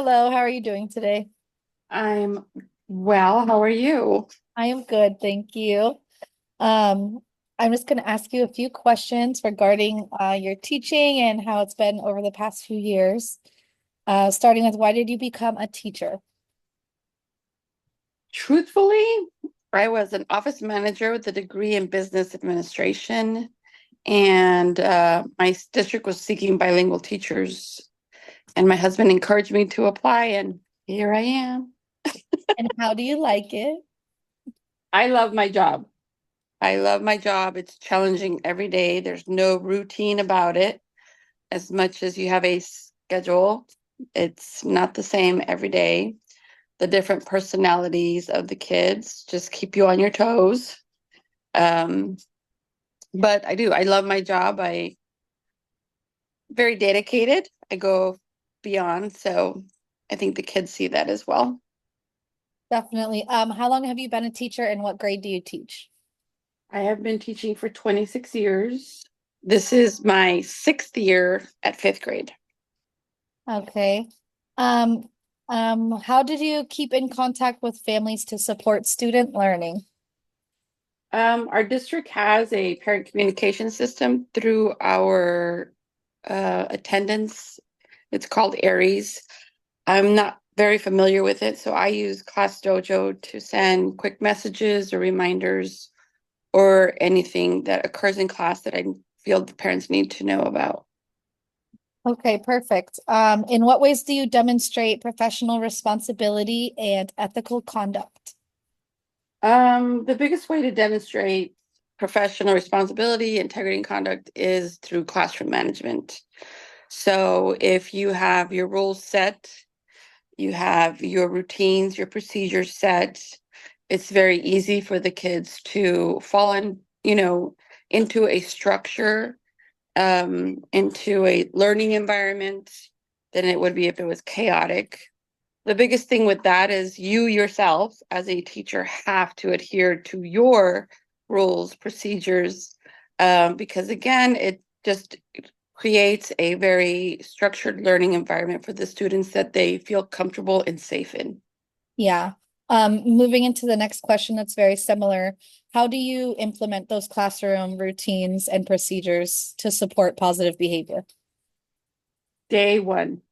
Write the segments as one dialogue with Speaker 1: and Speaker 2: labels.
Speaker 1: Hello, how are you doing today?
Speaker 2: I'm well. How are you?
Speaker 1: I am good, thank you. Um, I'm just going to ask you a few questions regarding your teaching and how it's been over the past few years. Starting with why did you become a teacher?
Speaker 2: Truthfully, I was an office manager with a degree in business administration, and my district was seeking bilingual teachers. And my husband encouraged me to apply, and here I am.
Speaker 1: And how do you like it?
Speaker 2: I love my job. I love my job. It's challenging every day. There's no routine about it. As much as you have a schedule, it's not the same every day. The different personalities of the kids just keep you on your toes. Um, but I do. I love my job. I very dedicated. I go beyond. So I think the kids see that as well.
Speaker 1: Definitely. How long have you been a teacher and what grade do you teach?
Speaker 2: I have been teaching for 26 years. This is my sixth year at fifth grade.
Speaker 1: Okay. Um, how did you keep in contact with families to support student learning?
Speaker 2: Our district has a parent communication system through our attendance. It's called Aries. I'm not very familiar with it, so I use Class Dojo to send quick messages or reminders or anything that occurs in class that I feel the parents need to know about.
Speaker 1: Okay, perfect. In what ways do you demonstrate professional responsibility and ethical conduct?
Speaker 2: The biggest way to demonstrate professional responsibility, integrity, and conduct is through classroom management. So if you have your rules set, you have your routines, your procedures set, it's very easy for the kids to fall into a structure, into a learning environment than it would be if it was chaotic. The biggest thing with that is you yourself, as a teacher, have to adhere to your rules, procedures, because again, it just creates a very structured learning environment for the students that they feel comfortable and safe in.
Speaker 1: Yeah. Moving into the next question that's very similar. How do you implement those classroom routines and procedures to support positive behavior?
Speaker 2: Day one.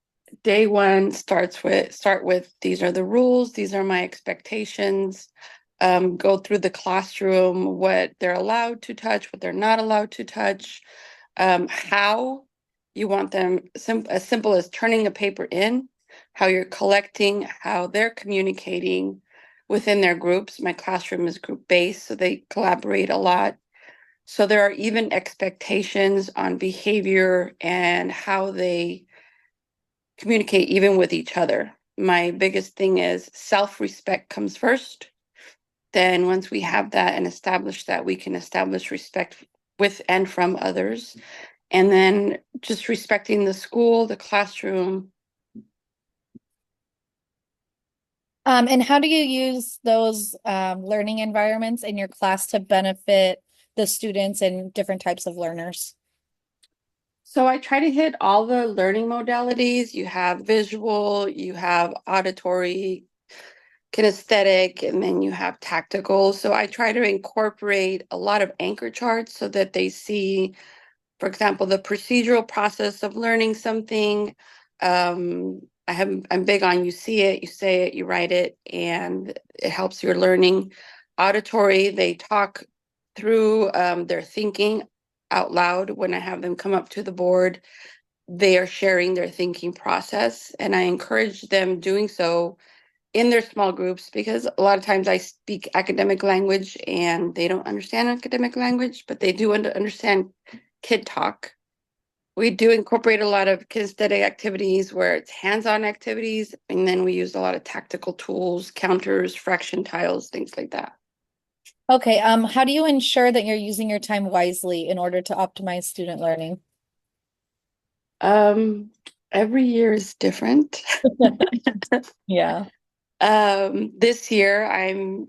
Speaker 2: Day one start with these are the rules, these are my expectations. Go through the classroom, what they're allowed to touch, what they're not allowed to touch, how you want them as simple as turning a paper in, how you're collecting, how they're communicating within their groups. My classroom is group based, so they collaborate a lot. So there are even expectations on behavior and how they communicate even with each other. My biggest thing is self-respect comes first. Then once we have that and establish that, we can establish respect with and from others. And then just respecting the school, the classroom.
Speaker 1: And how do you use those learning environments in your class to benefit the students and different types of learners?
Speaker 2: So I try to hit all the learning modalities. You have visual, you have auditory, kinesthetic, and then you have tactical. So I try to incorporate a lot of anchor charts so that they see, for example, the procedural process of learning something. I'm big on you see it, you say it, you write it, and it helps your learning. Auditory, they talk through their thinking out loud when I have them come up to the board. They are sharing their thinking process, and I encourage them doing so in their small groups because a lot of times I speak academic language and they don't understand academic language, but they do understand kid talk. We do incorporate a lot of kinesthetic activities where it's hands-on activities, and then we use a lot of tactical tools, counters, fraction tiles, things like that.
Speaker 1: Okay, how do you ensure that you're using your time wisely in order to optimize student learning?
Speaker 2: Um, every year is different.
Speaker 1: Yeah.
Speaker 2: This year I'm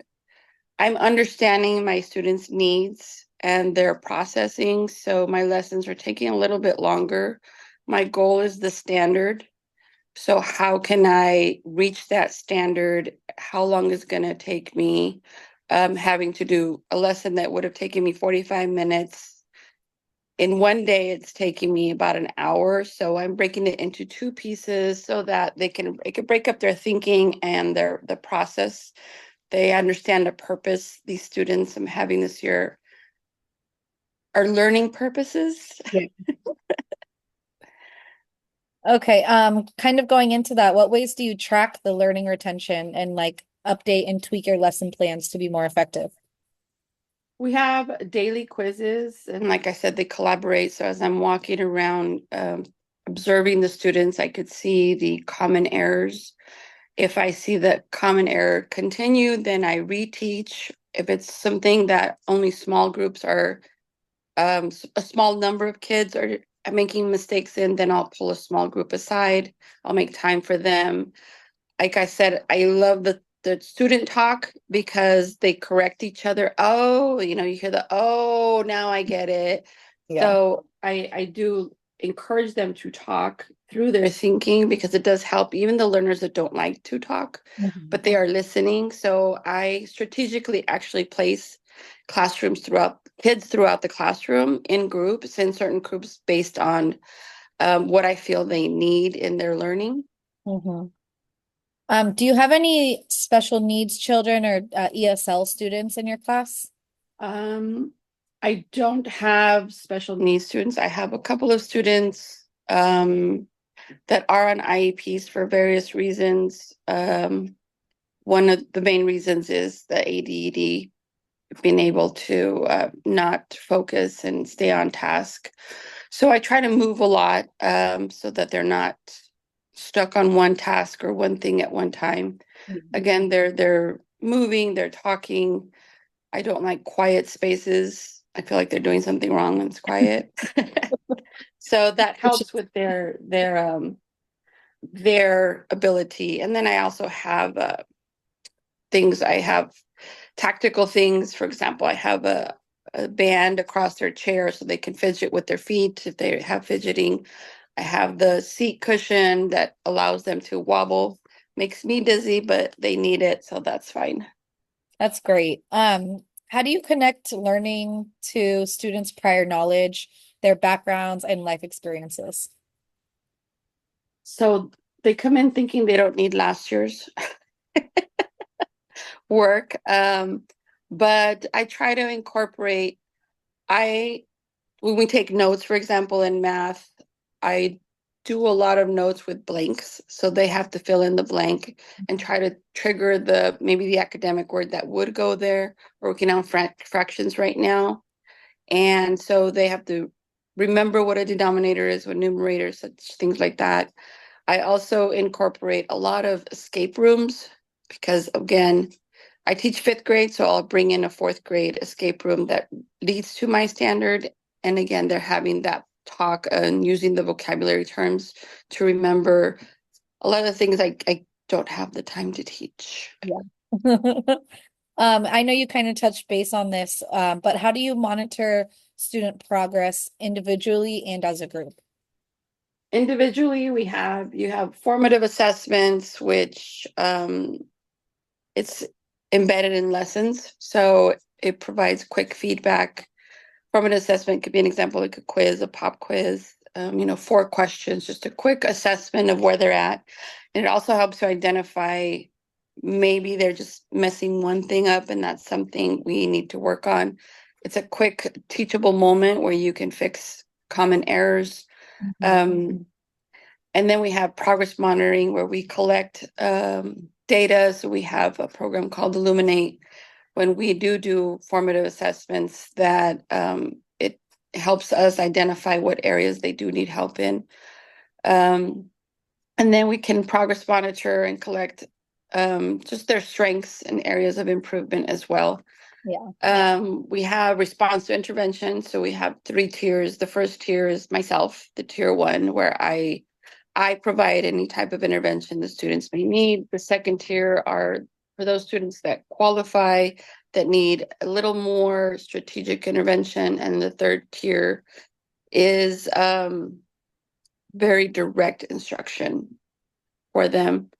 Speaker 2: understanding my students' needs and their processing, so my lessons are taking a little bit longer. My goal is the standard. So how can I reach that standard? How long is going to take me? Having to do a lesson that would have taken me 45 minutes. In one day, it's taking me about an hour. So I'm breaking it into two pieces so that it can break up their thinking and the process. They understand the purpose these students I'm having this year are learning purposes.
Speaker 1: Yeah. Okay, kind of going into that, what ways do you track the learning retention and like update and tweak your lesson plans to be more effective?
Speaker 2: We have daily quizzes, and like I said, they collaborate. So as I'm walking around, observing the students, I could see the common errors. If I see the common error continue, then I reteach. If it's something that only small groups are, a small number of kids are making mistakes in, then I'll pull a small group aside. I'll make time for them. Like I said, I love the student talk because they correct each other. Oh, you hear the, oh, now I get it.
Speaker 1: Yeah.
Speaker 2: So I do encourage them to talk through their thinking because it does help even the learners that don't like to talk,
Speaker 1: Mhm.
Speaker 2: but they are listening. So I strategically actually place classrooms throughout kids throughout the classroom in groups, in certain groups based on what I feel they need in their learning.
Speaker 1: Mhm. Do you have any special needs children or ESL students in your class?
Speaker 2: Um, I don't have special needs students. I have a couple of students that are on IEPs for various reasons. One of the main reasons is the ADD, being able to not focus and stay on task. So I try to move a lot so that they're not stuck on one task or one thing at one time.
Speaker 1: Mhm.
Speaker 2: Again, they're moving, they're talking. I don't like quiet spaces. I feel like they're doing something wrong when it's quiet. So that
Speaker 1: Which
Speaker 2: helps with their ability. And then I also have things. I have tactical things. For example, I have a band across their chair so they can fidget with their feet if they have fidgeting. I have the seat cushion that allows them to wobble. Makes me dizzy, but they need it, so that's fine.
Speaker 1: That's great. How do you connect learning to students' prior knowledge, their backgrounds, and life experiences?
Speaker 2: So they come in thinking they don't need last year's work. But I try to incorporate, I, when we take notes, for example, in math, I do a lot of notes with blanks. So they have to fill in the blank and try to trigger maybe the academic word that would go there. We're working on fractions right now. And so they have to remember what a denominator is, what numerator, such things like that. I also incorporate a lot of escape rooms because, again, I teach fifth grade, so I'll bring in a fourth grade escape room that leads to my standard. And again, they're having that talk and using the vocabulary terms to remember a lot of things I don't have the time to teach.
Speaker 1: Yeah. I know you kind of touched base on this, but how do you monitor student progress individually and as a group?
Speaker 2: Individually, you have formative assessments, which it's embedded in lessons. So it provides quick feedback. Formative assessment could be an example, like a quiz, a pop quiz, 4 questions, just a quick assessment of where they're at. And it also helps to identify maybe they're just messing one thing up and that's something we need to work on. It's a quick teachable moment where you can fix common errors.
Speaker 1: Mhm.
Speaker 2: Um, and then we have progress monitoring where we collect data. So we have a program called Illuminate. When we do formative assessments, that it helps us identify what areas they do need help in. Um, and then we can progress monitor and collect just their strengths and areas of improvement as well.
Speaker 1: Yeah.
Speaker 2: We have response to intervention. So we have 3 tiers. The first tier is myself, the tier one, where I provide any type of intervention the students may need. The second tier are for those students that qualify, that need a little more strategic intervention. And the third tier is very direct instruction. for them.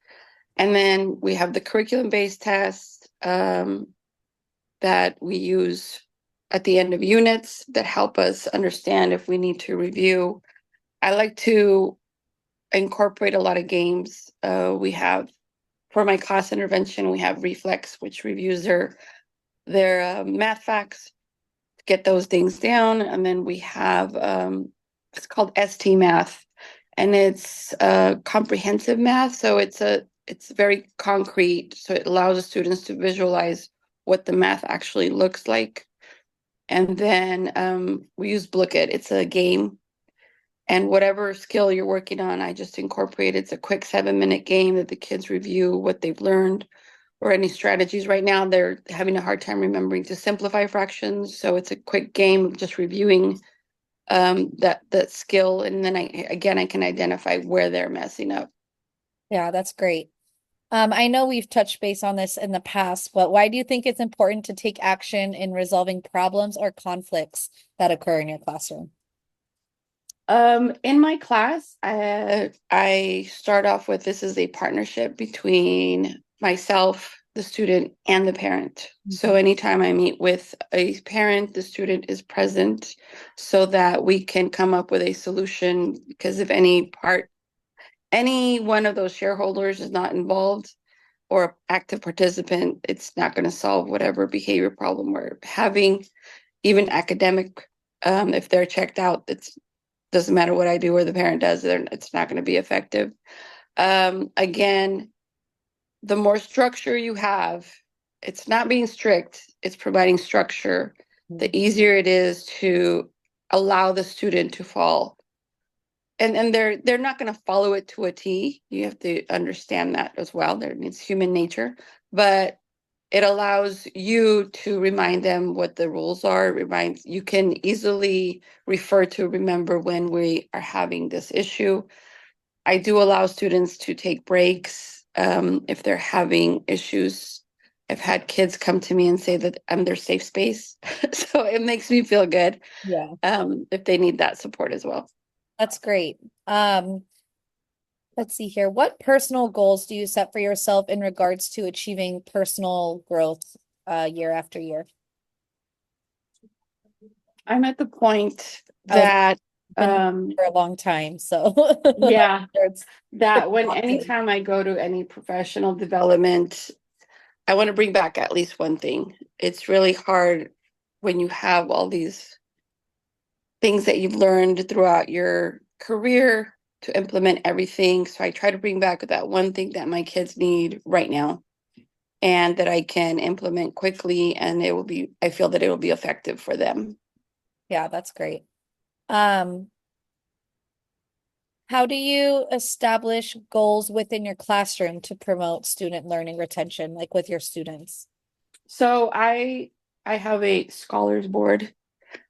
Speaker 2: And then we have the curriculum-based tests that we use at the end of units that help us understand if we need to review. I like to incorporate a lot of games. We have, for my class intervention, we have Reflex, which reviews their math facts, get those things down. And then we have, it's called ST Math, and it's comprehensive math. So it's very concrete. So it allows the students to visualize what the math actually looks like. And then we use Blooket. It's a game. And whatever skill you're working on, I just incorporate. It's a quick 7-minute game that the kids review what they've learned or any strategies. Right now, they're having a hard time remembering to simplify fractions. So it's a quick game of just reviewing that skill. And then I can identify where they're messing up.
Speaker 1: Yeah, that's great. I know we've touched base on this in the past, but why do you think it's important to take action in resolving problems or conflicts that occur in your classroom?
Speaker 2: In my class, I start off with this is a partnership between myself, the student, and the parent. So anytime I meet with a parent, the student is present so that we can come up with a solution. Because if any one of those shareholders is not involved or active participant, it's not going to solve whatever behavior problem we're having. Even academic, if they're checked out, it's doesn't matter what I do or the parent does, it's not going to be effective. Again, the more structure you have, it's not being strict, it's providing structure. The easier it is to allow the student to fall. And they're not going to follow it to a T. You have to understand that as well. It's human nature, but it allows you to remind them what the rules are. You can easily refer to remember when we are having this issue. I do allow students to take breaks if they're having issues. I've had kids come to me and say that I'm their safe space. So it makes me feel good
Speaker 1: Yeah,
Speaker 2: if they need that support as well.
Speaker 1: that's great. Let's see here. What personal goals do you set for yourself in regards to achieving personal growth year after year?
Speaker 2: I'm at the point
Speaker 1: I was
Speaker 2: that
Speaker 1: been
Speaker 2: um,
Speaker 1: for a long time, so
Speaker 2: yeah,
Speaker 1: it's
Speaker 2: that when
Speaker 1: exhausting.
Speaker 2: anytime I go to any professional development, I want to bring back at least one thing. It's really hard when you have all these things that you've learned throughout your career to implement everything. So I try to bring back that one thing that my kids need right now and that I can implement quickly, and I feel that it will be effective for them.
Speaker 1: Yeah, that's great. Um, how do you establish goals within your classroom to promote student learning retention, like with your students?
Speaker 2: So I have a scholars board.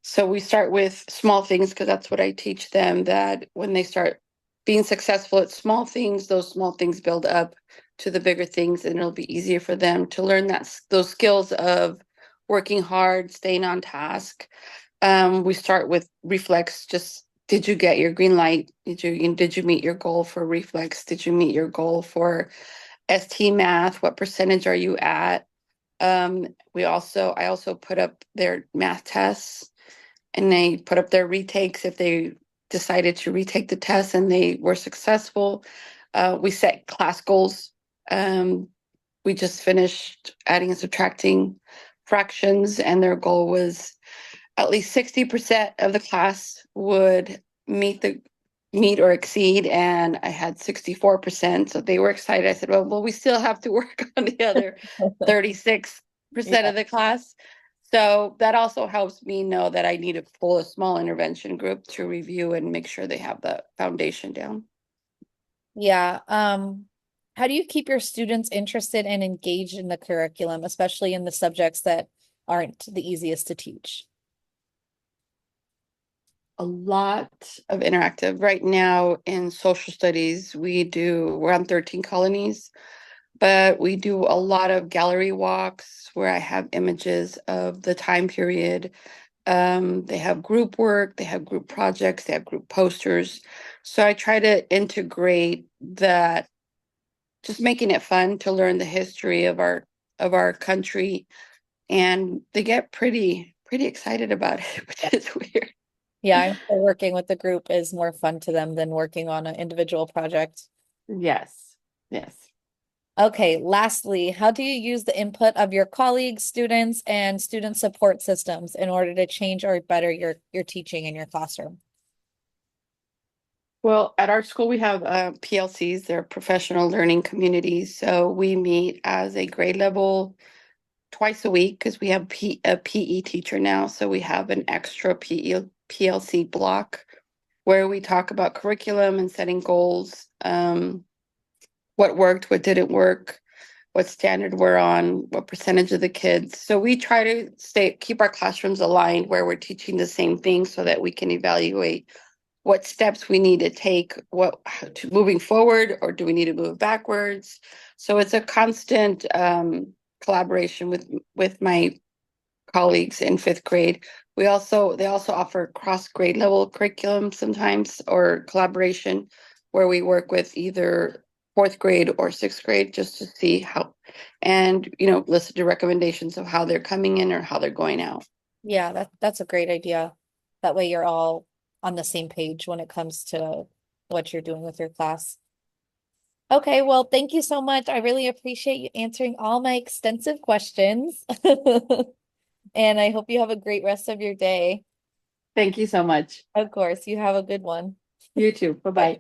Speaker 2: So we start with small things because that's what I teach them, that when they start being successful at small things, those small things build up to the bigger things, and it'll be easier for them to learn those skills of working hard, staying on task. We start with reflex. Just did you get your green light? Did you meet your goal for reflex? Did you meet your goal for ST math? What percentage are you at? I also put up their math tests, and they put up their retakes if they decided to retake the test and they were successful. We set class goals. Um, we just finished adding and subtracting fractions, and their goal was at least 60% of the class would meet or exceed, and I had 64%. So they were excited. I said, well, we still have to work on the other 36%
Speaker 1: Yeah.
Speaker 2: of the class. So that also helps me know that I need to pull a small intervention group to review and make sure they have the foundation down.
Speaker 1: Yeah. How do you keep your students interested and engaged in the curriculum, especially in the subjects that aren't the easiest to teach?
Speaker 2: A lot of interactive. Right now in social studies, we're on 13 colonies, but we do a lot of gallery walks where I have images of the time period. They have group work, they have group projects, they have group posters. So I try to integrate that just making it fun to learn the history of our country, and they get pretty excited about it, which is weird.
Speaker 1: Yeah, I'm sure working with the group is more fun to them than working on an individual project.
Speaker 2: Yes, yes.
Speaker 1: Okay, lastly, how do you use the input of your colleagues, students, and student support systems in order to change or better your teaching in your classroom?
Speaker 2: Well, at our school, we have PLCs, they're professional learning communities. So we meet as a grade level twice a week because we have a PE teacher now. So we have an extra PLC block where we talk about curriculum and setting goals, what worked, what didn't work, what standard we're on, what percentage of the kids. So we try to keep our classrooms aligned where we're teaching the same thing so that we can evaluate what steps we need to take, moving forward, or do we need to move backwards. So it's a constant collaboration with my colleagues in fifth grade. They also offer cross grade level curriculum sometimes, or collaboration, where we work with either fourth grade or sixth grade just to see how, and listen to recommendations of how they're coming in or how they're going out.
Speaker 1: Yeah, that's a great idea. That way you're all on the same page when it comes to what you're doing with your class. Okay, well, thank you so much. I really appreciate you answering all my extensive questions. And I hope you have a great rest of your day.
Speaker 2: Thank you so much.
Speaker 1: Of course, you have a good one.
Speaker 2: You too. Bye bye.